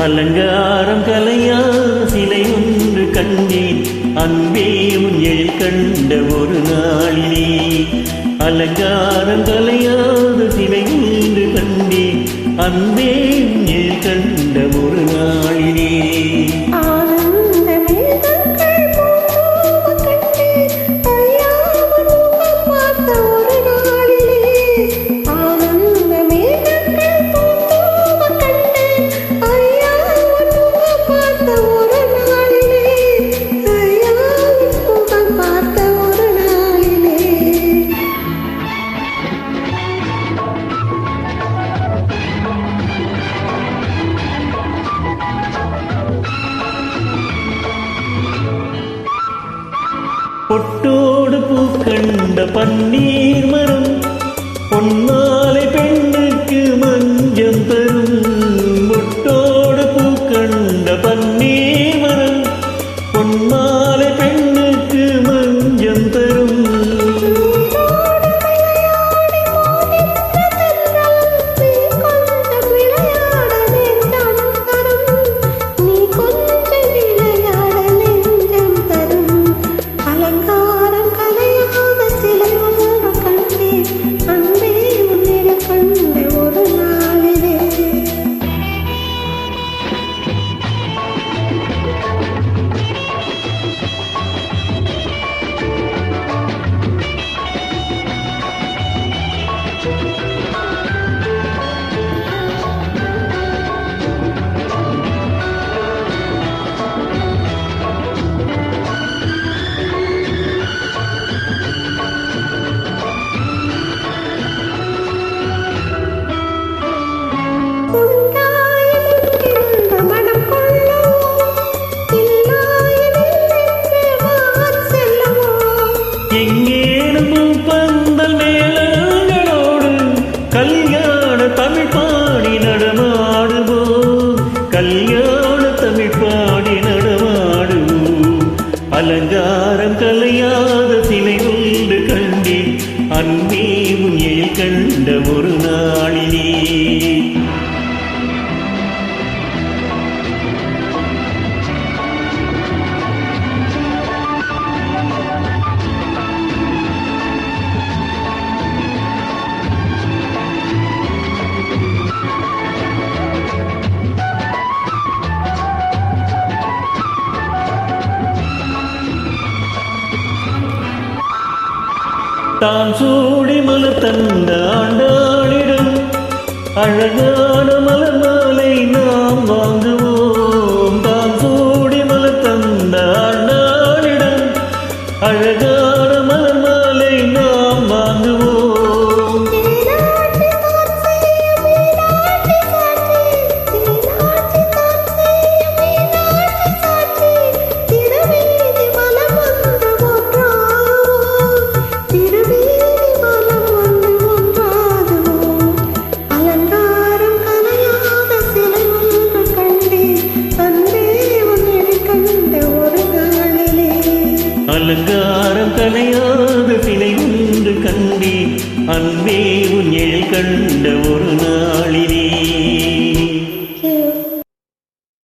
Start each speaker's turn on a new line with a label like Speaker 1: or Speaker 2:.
Speaker 1: அலங்காரம் கலையாத சிலை ஒன்று கண்டேன் அன்பே உன் எழில் கண்ட ஒரு நாளிலே. அலங்காரம் கலையாத சிலை ஒன்று கண்டேன் அன்பே உன் எழில் கண்ட ஒரு நாளிலே. பொட்டோடு பூக்கண்ட பன்னீர் மரம் பொன்னாலை பெண்ணுக்கு மஞ்சம் தரும். பொட்டோடு பூக்கண்ட பன்னீர் மரம் பொன்னாலை பெண்ணுக்கு மஞ்சம் தரும். எங்கேனும் பந்தல் மேளங்களோடு கல்யாண தமிழ் பாடி நடமாடுவோம். கல்யாண தமிழ் பாடி நடமாடுவோம். அலங்காரம் கலையாத சிலை ஒன்று கண்டேன் அன்பே உன் எழில் கண்ட ஒரு நாளிலே. தான் சூடி மலர் தந்த ஆண்டாளிடம் அழகான மலர் மாலை நாம் வாங்குவோம். தான் சூடி மலர் தந்த ஆண்டாளிடம் அழகான மலர் மாலை நாம் வாங்குவோம். அலங்காரம் கலையாத சிலை ஒன்று கண்டேன் அன்பே உன் எழில் கண்ட ஒரு நாள்.